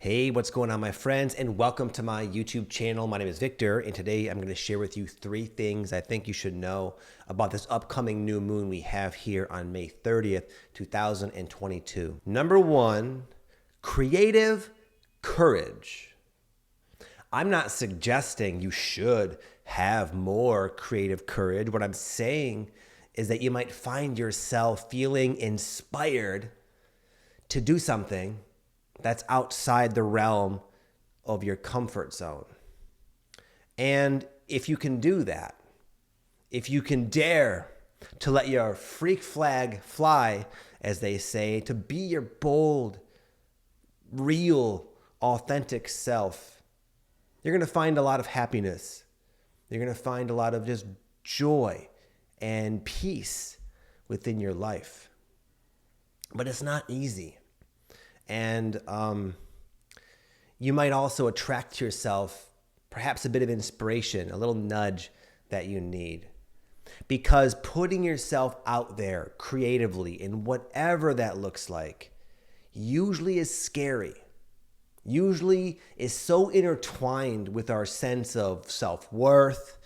Hey, what's going on, my friends, and welcome to my YouTube channel. My name is Victor, and today I'm going to share with you 3 things I think you should know about this upcoming new moon we have here on May 30th, 2022. Number 1, creative courage. I'm not suggesting you should have more creative courage. What I'm saying is that you might find yourself feeling inspired to do something that's outside the realm of your comfort zone. And if you can do that, if you can dare to let your freak flag fly, as they say, to be your bold, real, authentic self, you're going to find a lot of happiness. You're going to find a lot of just joy and peace within your life. But it's not easy. And you might also attract to yourself perhaps a bit of inspiration, a little nudge that you need. Because putting yourself out there creatively in whatever that looks like usually is scary, usually is so intertwined with our sense of self-worth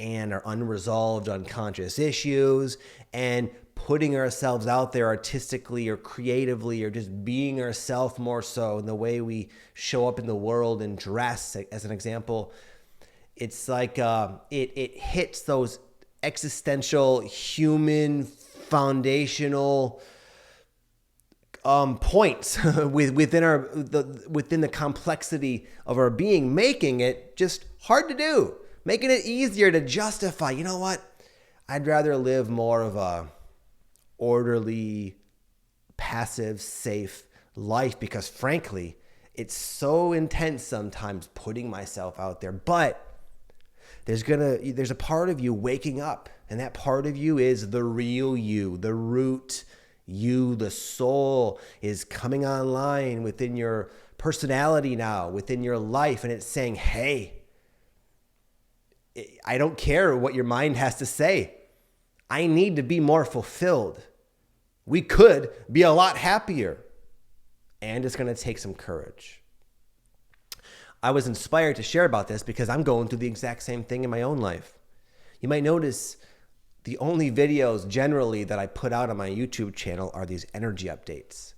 and our unresolved unconscious issues, and putting ourselves out there artistically or creatively or just being ourselves more so in the way we show up in the world and dress, as an example. It's like it hits those existential, human, foundational points within the complexity of our being, making it just hard to do, making it easier to justify. You know what? I'd rather live more of a orderly, passive, safe life, because frankly, it's so intense sometimes putting myself out there. But there's a part of you waking up, and that part of you is the real you, the root you, the soul is coming online within your personality now, within your life, and it's saying, hey, I don't care what your mind has to say. I need to be more fulfilled. We could be a lot happier. And it's going to take some courage. I was inspired to share about this because I'm going through the exact same thing in my own life. You might notice the only videos generally that I put out on my YouTube channel are these energy updates.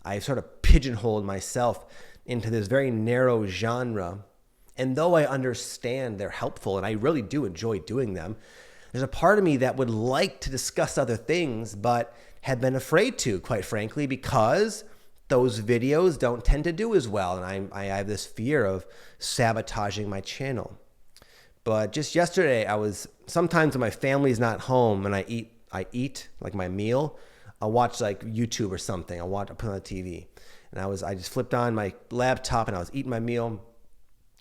I've sort of pigeonholed myself into this very narrow genre. And though I understand they're helpful and I really do enjoy doing them, there's a part of me that would like to discuss other things, but have been afraid to, quite frankly, because those videos don't tend to do as well. And I have this fear of sabotaging my channel. But just yesterday, sometimes when my family's not home and I eat like my meal, I'll watch like YouTube or something. I'll put on the TV. And I just flipped on my laptop and I was eating my meal.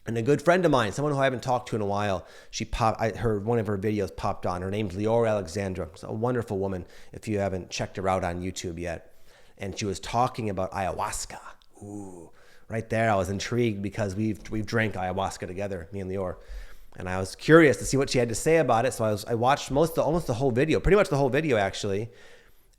And a good friend of mine, someone who I haven't talked to in a while, one of her videos popped on. Her name's Leora Alexandra. She's a wonderful woman if you haven't checked her out on YouTube yet. And she was talking about ayahuasca. Ooh, right there I was intrigued because we've drank ayahuasca together, me and Leora. And I was curious to see what she had to say about it. So I watched almost the whole video, pretty much the whole video actually.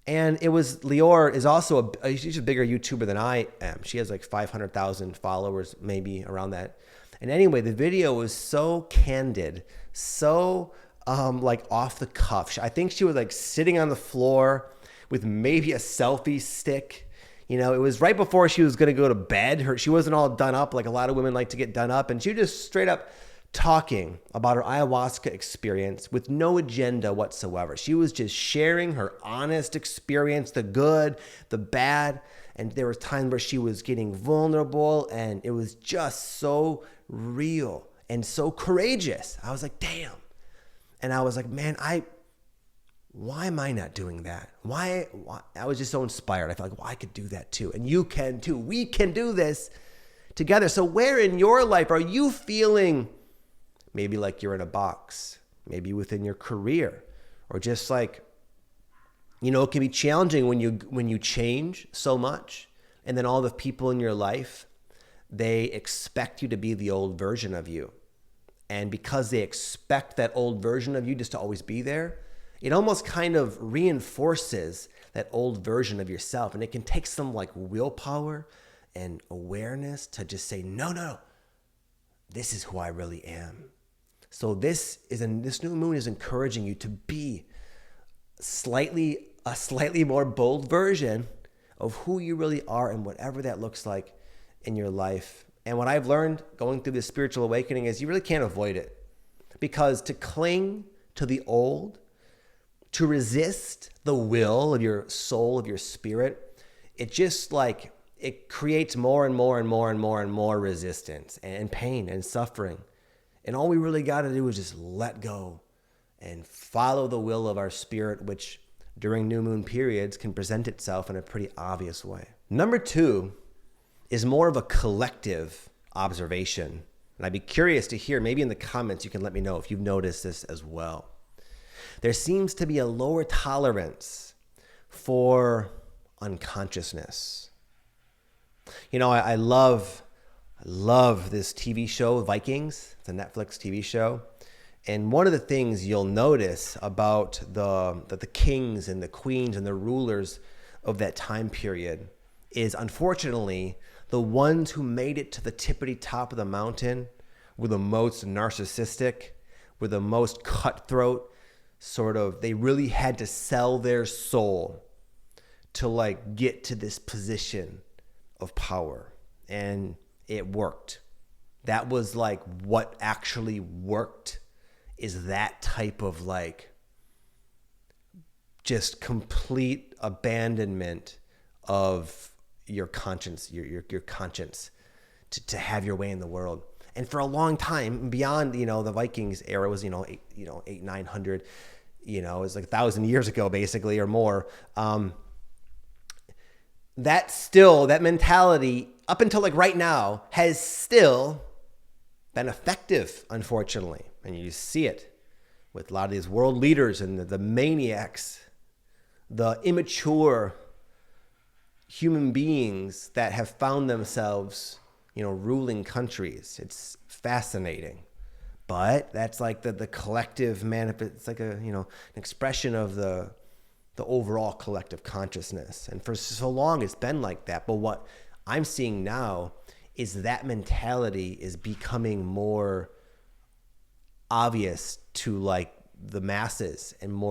And Leora is also she's a bigger YouTuber than I am. She has like 500,000 followers, maybe around that. And anyway, the video was so candid, so like off the cuff. I think she was like sitting on the floor with maybe a selfie stick. You know, it was right before she was going to go to bed. She wasn't all done up like a lot of women like to get done up. And she was just straight up talking about her ayahuasca experience with no agenda whatsoever. She was just sharing her honest experience, the good, the bad. And there was times where she was getting vulnerable, and it was just so real and so courageous. I was like, damn. And I was like, man, why am I not doing that? Why? I was just so inspired. I felt like, well, I could do that too. And you can too. We can do this together. So where in your life are you feeling maybe like you're in a box, maybe within your career, or just like, you know, it can be challenging when you change so much, and then all the people in your life, they expect you to be the old version of you. And because they expect that old version of you just to always be there, it almost kind of reinforces that old version of yourself. And it can take some like willpower and awareness to just say, no, this is who I really am. So this new moon is encouraging you to be a slightly more bold version of who you really are and whatever that looks like in your life. And what I've learned going through this spiritual awakening is you really can't avoid it, because to cling to the old, to resist the will of your soul, of your spirit, it just like, it creates more and more resistance and pain and suffering. And all we really got to do is just let go and follow the will of our spirit, which during new moon periods can present itself in a pretty obvious way. Number 2 is more of a collective observation. And I'd be curious to hear, maybe in the comments, you can let me know if you've noticed this as well. There seems to be a lower tolerance for unconsciousness. You know, I love this TV show, Vikings. It's a Netflix TV show. And one of the things you'll notice about the kings and the queens and the rulers of that time period is, unfortunately, the ones who made it to the tippity top of the mountain were the most narcissistic, were the most cutthroat, they really had to sell their soul to like get to this position of power. And it worked. That was like what actually worked, is that type of like just complete abandonment of your conscience, your conscience to have your way in the world. And for a long time, beyond, the Vikings era was, 900, it was like 1,000 years ago, basically, or more. That mentality, up until like right now, has still been effective, unfortunately. And you see it with a lot of these world leaders and the maniacs, the immature human beings that have found themselves, ruling countries. It's fascinating. But that's like the collective it's like an expression of the overall collective consciousness. And for so long, it's been like that. But what I'm seeing now is that mentality is becoming more obvious to like the masses and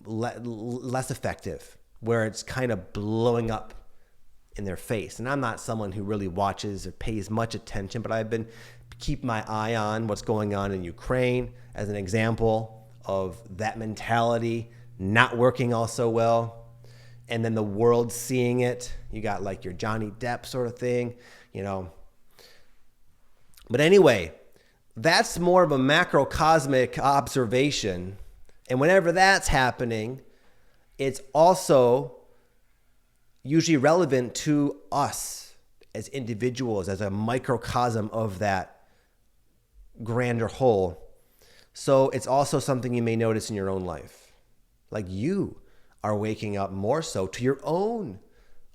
less effective, where it's kind of blowing up in their face. And I'm not someone who really watches or pays much attention, but I've been keep my eye on what's going on in Ukraine as an example of that mentality not working all so well. And then the world seeing it. You got like your Johnny Depp sort of thing, But anyway, that's more of a macrocosmic observation. And whenever that's happening, it's also usually relevant to us as individuals, as a microcosm of that grander whole. So it's also something you may notice in your own life. Like you are waking up more so to your own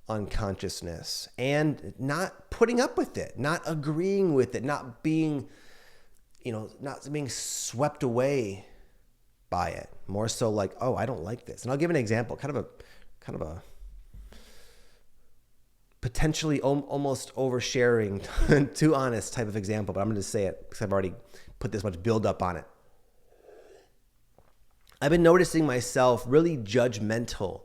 unconsciousness and not putting up with it, not agreeing with it, not being swept away by it. More so like, oh, I don't like this. And I'll give an example, kind of a potentially almost oversharing, too honest type of example, but I'm going to say it because I've already put this much build up on it. I've been noticing myself really judgmental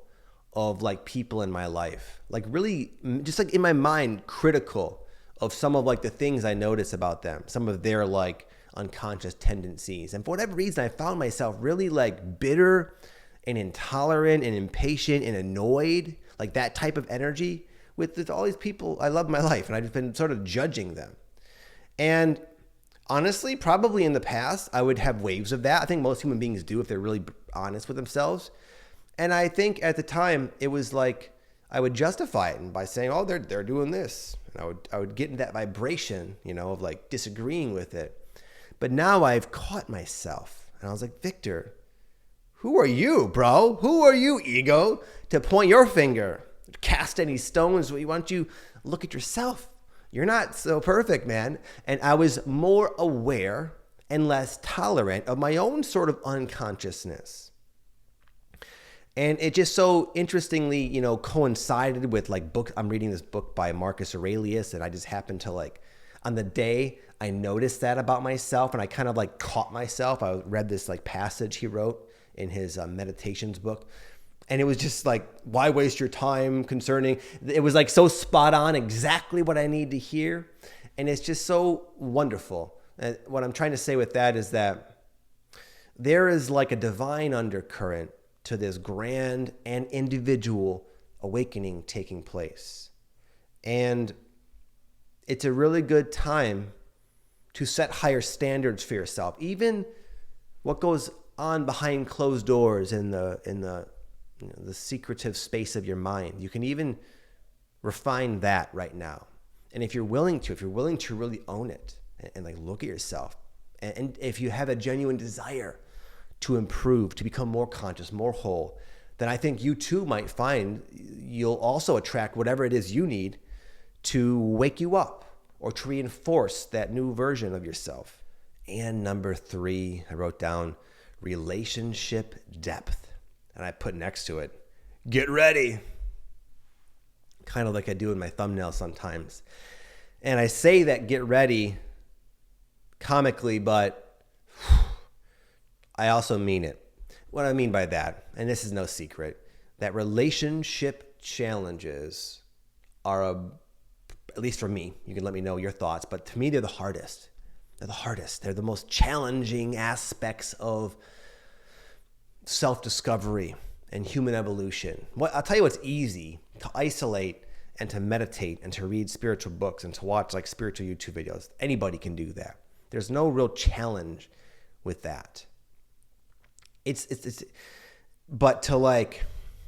of like people in my life, like really just like in my mind, critical of some of like the things I notice about them, some of their like unconscious tendencies. And for whatever reason, I found myself really like bitter and intolerant and impatient and annoyed, like that type of energy with all these people I love in my life. And I've just been sort of judging them. And honestly, probably in the past, I would have waves of that. I think most human beings do if they're really honest with themselves. And I think at the time, it was like I would justify it by saying, oh, they're doing this. And I would get in that vibration, of like disagreeing with it. But now I've caught myself. And I was like, Victor, who are you, bro? Who are you, ego, to point your finger, cast any stones? Why don't you look at yourself? You're not so perfect, man. And I was more aware and less tolerant of my own sort of unconsciousness. And it just so interestingly, coincided with like book. I'm reading this book by Marcus Aurelius, and I just happened to like, on the day I noticed that about myself, and I kind of like caught myself. I read this like passage he wrote in his meditations book, and it was just like, why waste your time concerning? It was like so spot on, exactly what I need to hear, and it's just so wonderful. And what I'm trying to say with that is that there is like a divine undercurrent to this grand and individual awakening taking place. And it's a really good time to set higher standards for yourself. Even what goes on behind closed doors in the secretive space of your mind. You can even refine that right now. And if you're willing to really own it and like look at yourself, and if you have a genuine desire to improve, to become more conscious, more whole, then I think you too might find you'll also attract whatever it is you need to wake you up or to reinforce that new version of yourself. And number 3, I wrote down relationship depth. And I put next to it, get ready. Kind of like I do in my thumbnail sometimes. And I say that get ready comically, but I also mean it. What I mean by that, and this is no secret, that relationship challenges are, at least for me, you can let me know your thoughts, but to me, they're the hardest. They're the hardest. They're the most challenging aspects of self-discovery and human evolution. I'll tell you what's easy, to isolate and to meditate and to read spiritual books and to watch like spiritual YouTube videos. Anybody can do that. There's no real challenge with that. But to like,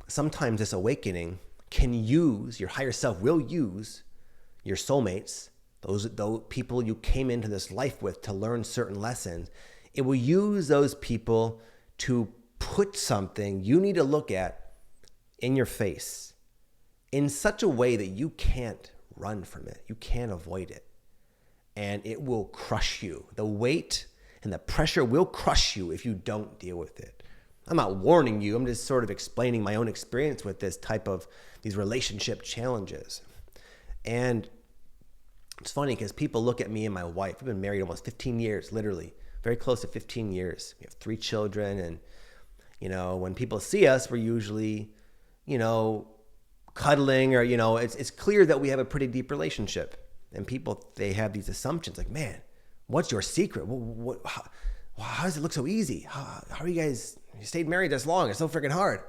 sometimes this awakening can use, your higher self will use your soulmates, those people you came into this life with to learn certain lessons. It will use those people to put something you need to look at in your face in such a way that you can't run from it. You can't avoid it. And it will crush you. The weight and the pressure will crush you if you don't deal with it. I'm not warning you. I'm just sort of explaining my own experience with this type of these relationship challenges. And it's funny because people look at me and my wife. We've been married almost 15 years, literally, very close to 15 years. We have 3 children. And, when people see us, we're usually, cuddling or, it's clear that we have a pretty deep relationship. And people, they have these assumptions like, man, what's your secret? How does it look so easy? How are you guys, you stayed married this long? It's so freaking hard.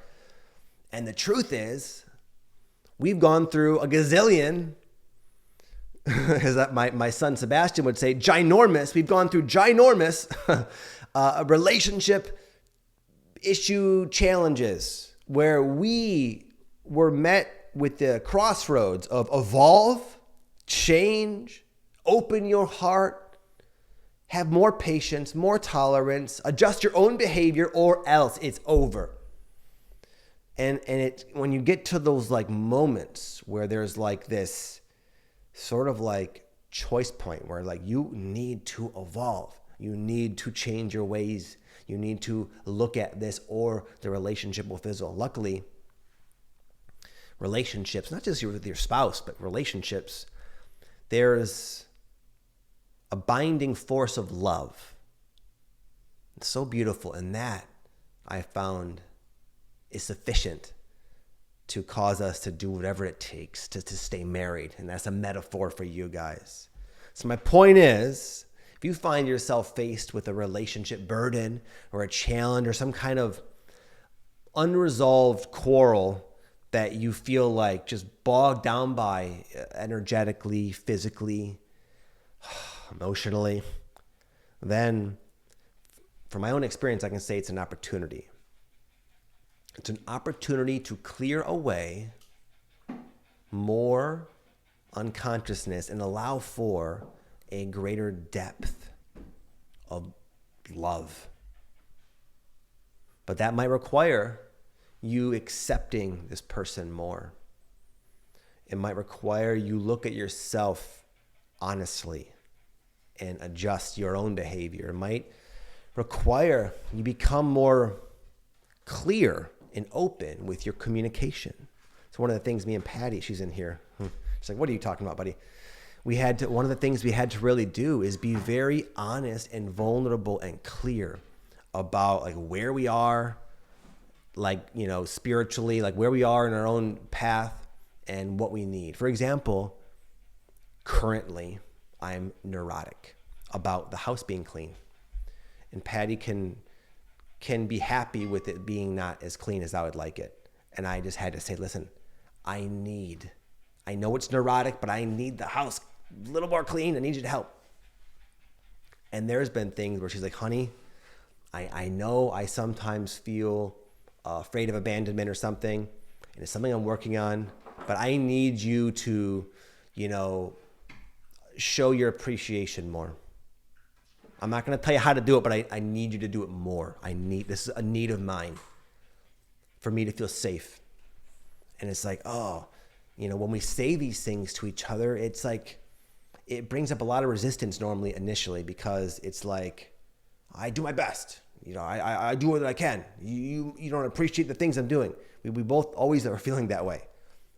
And the truth is, we've gone through a gazillion, as my son Sebastian would say, ginormous. We've gone through ginormous relationship issue challenges where we were met with the crossroads of evolve, change, open your heart, have more patience, more tolerance, adjust your own behavior, or else it's over. And it, when you get to those like moments where there's like this sort of like choice point where like you need to evolve, you need to change your ways, you need to look at this or the relationship will fizzle. Luckily, relationships, not just with your spouse, but relationships, there's a binding force of love. It's so beautiful. And that I found is sufficient to cause us to do whatever it takes to stay married. And that's a metaphor for you guys. So my point is, if you find yourself faced with a relationship burden or a challenge or some kind of unresolved quarrel that you feel like just bogged down by energetically, physically, emotionally, then from my own experience, I can say it's an opportunity. It's an opportunity to clear away more unconsciousness and allow for a greater depth of love. But that might require you accepting this person more. It might require you look at yourself honestly and adjust your own behavior. It might require you become more clear and open with your communication. So one of the things me and Patty, she's in here. She's like, what are you talking about, buddy? One of the things we had to really do is be very honest and vulnerable and clear about like where we are, like, you know, spiritually, like where we are in our own path and what we need. For example, currently I'm neurotic about the house being clean, and Patty can be happy with it being not as clean as I would like it. And I just had to say, listen, I know it's neurotic, but I need the house a little more clean. I need you to help. And there's been things where she's like, honey, I know I sometimes feel afraid of abandonment or something, and it's something I'm working on, but I need you to, you know, show your appreciation more. I'm not going to tell you how to do it, but I need you to do it more. This is a need of mine for me to feel safe. And it's like, oh, you know, when we say these things to each other, it's like, it brings up a lot of resistance normally initially, because it's like, I do my best. You know, I do what I can. You don't appreciate the things I'm doing. We both always are feeling that way.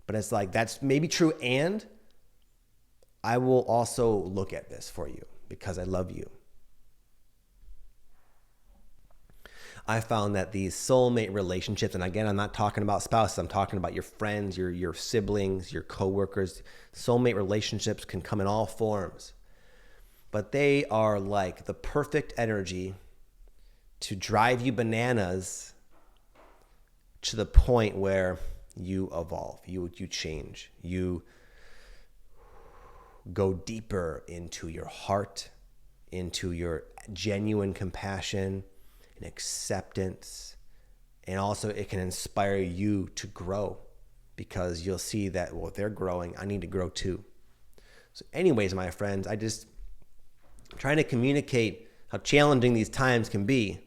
But it's like, that's maybe true. And I will also look at this for you because I love you. I found that these soulmate relationships, and again, I'm not talking about spouses, I'm talking about your friends, your siblings, your coworkers. Soulmate relationships can come in all forms, but they are like the perfect energy to drive you bananas to the point where you evolve, you change, you go deeper into your heart, into your genuine compassion and acceptance. And also it can inspire you to grow, because you'll see that, well, if they're growing, I need to grow too. So anyways, my friends, I'm trying to communicate how challenging these times can be.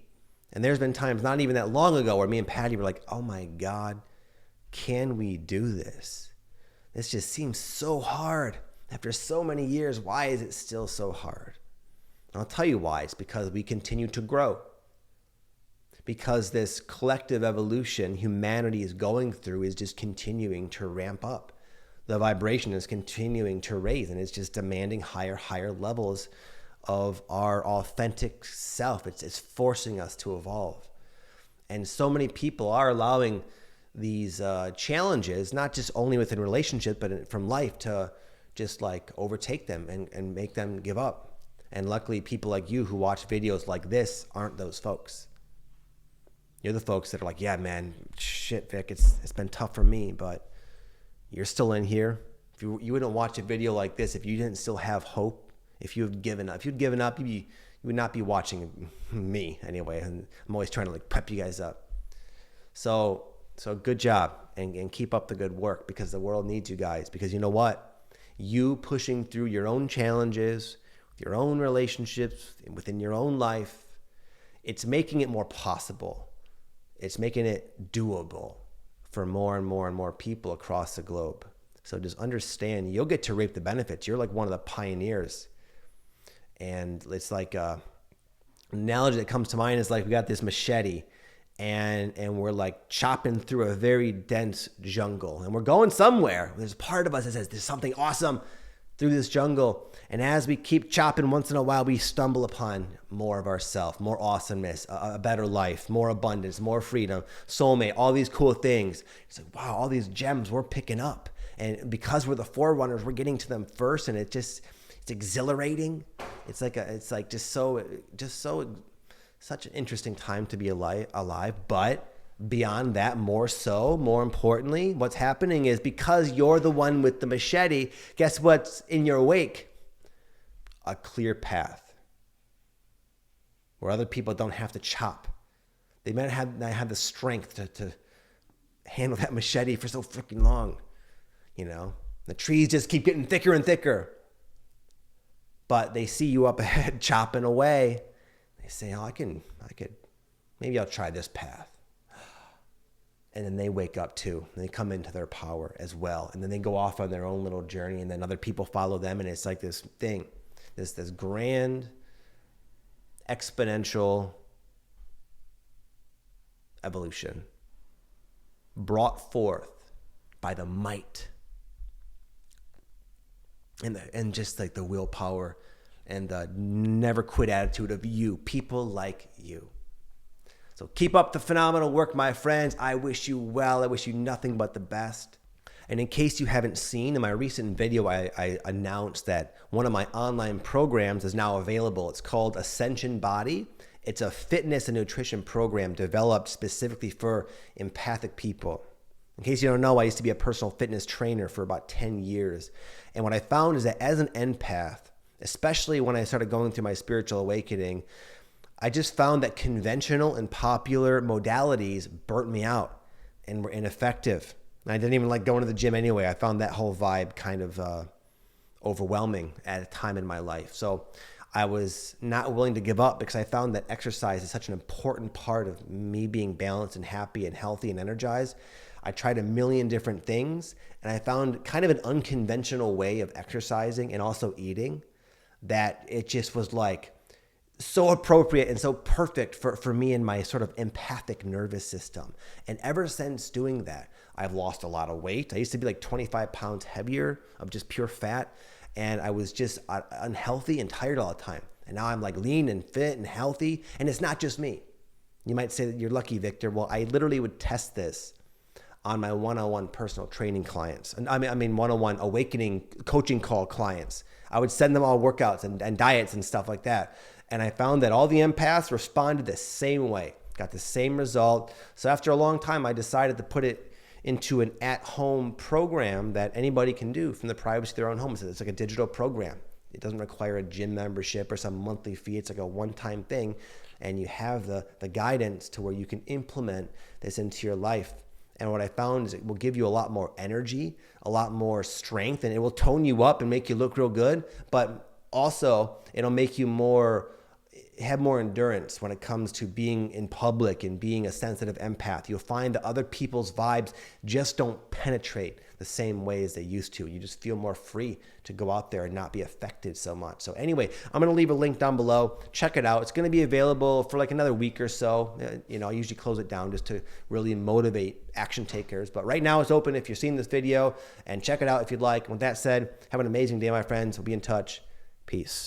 And there's been times not even that long ago where me and Patty were like, oh my God, can we do this? This just seems so hard. After so many years, why is it still so hard? And I'll tell you why. It's because we continue to grow. Because this collective evolution humanity is going through is just continuing to ramp up. The vibration is continuing to raise, and it's just demanding higher levels of our authentic self. It's forcing us to evolve. And so many people are allowing these challenges, not just only within relationship, but from life, to just like overtake them and make them give up. And luckily, people like you who watch videos like this aren't those folks. You're the folks that are like, yeah, man, shit, Vic, it's been tough for me, but you're still in here. If you wouldn't watch a video like this if you didn't still have hope. If you'd given up, you would not be watching me anyway. And I'm always trying to like prep you guys up. So good job, and keep up the good work, because the world needs you guys. Because you know what? You pushing through your own challenges, your own relationships, within your own life, it's making it more possible. It's making it doable for more and more and more people across the globe. So just understand, you'll get to reap the benefits. You're like one of the pioneers. And it's like an analogy that comes to mind is like, we got this machete and we're like chopping through a very dense jungle, and we're going somewhere. There's a part of us that says there's something awesome through this jungle. And as we keep chopping, once in a while, we stumble upon more of ourselves, more awesomeness, a better life, more abundance, more freedom, soulmate, all these cool things. It's like, wow, all these gems we're picking up. And because we're the forerunners, we're getting to them first. And it's exhilarating. It's such an interesting time to be alive. But beyond that, more importantly, what's happening is, because you're the one with the machete, guess what's in your wake? A clear path where other people don't have to chop. They might not have the strength to handle that machete for so freaking long. You know, the trees just keep getting thicker and thicker, but they see you up ahead chopping away. They say, oh, maybe I'll try this path. And then they wake up too. And they come into their power as well. And then they go off on their own little journey, and then other people follow them. And it's like this thing, this grand, exponential evolution. brought forth by the might and just like the willpower and the never quit attitude of you, people like you. So keep up the phenomenal work, my friends. I wish you well. I wish you nothing but the best. And in case you haven't seen, in my recent video, I announced that one of my online programs is now available. It's called Ascension Body. It's a fitness and nutrition program developed specifically for empathic people. In case you don't know, I used to be a personal fitness trainer for about 10 years. And what I found is that as an empath, especially when I started going through my spiritual awakening, I just found that conventional and popular modalities burnt me out and were ineffective. And I didn't even like going to the gym anyway. I found that whole vibe kind of overwhelming at a time in my life. So I was not willing to give up because I found that exercise is such an important part of me being balanced and happy and healthy and energized. I tried a million different things, and I found kind of an unconventional way of exercising and also eating that it just was like so appropriate and so perfect for me and my sort of empathic nervous system. And ever since doing that, I've lost a lot of weight. I used to be like 25 pounds heavier of just pure fat, and I was just unhealthy and tired all the time. And now I'm like lean and fit and healthy, and it's not just me. You might say that you're lucky, Victor. Well, I literally would test this on my one-on-one personal training clients. And I mean one-on-one awakening coaching call clients. I would send them all workouts and diets and stuff like that. And I found that all the empaths responded the same way, got the same result. So after a long time, I decided to put it into an at-home program that anybody can do from the privacy of their own home. It's like a digital program. It doesn't require a gym membership or some monthly fee. It's like a one-time thing. And you have the guidance to where you can implement this into your life. And what I found is it will give you a lot more energy, a lot more strength, and it will tone you up and make you look real good. But also, it'll make you have more endurance when it comes to being in public and being a sensitive empath. You'll find that other people's vibes just don't penetrate the same way as they used to. You just feel more free to go out there and not be affected so much. So anyway, I'm going to leave a link down below. Check it out. It's going to be available for like another week or so. I usually close it down just to really motivate action takers. But right now it's open if you're seeing this video, and check it out if you'd like. And with that said, have an amazing day, my friends. We'll be in touch. Peace.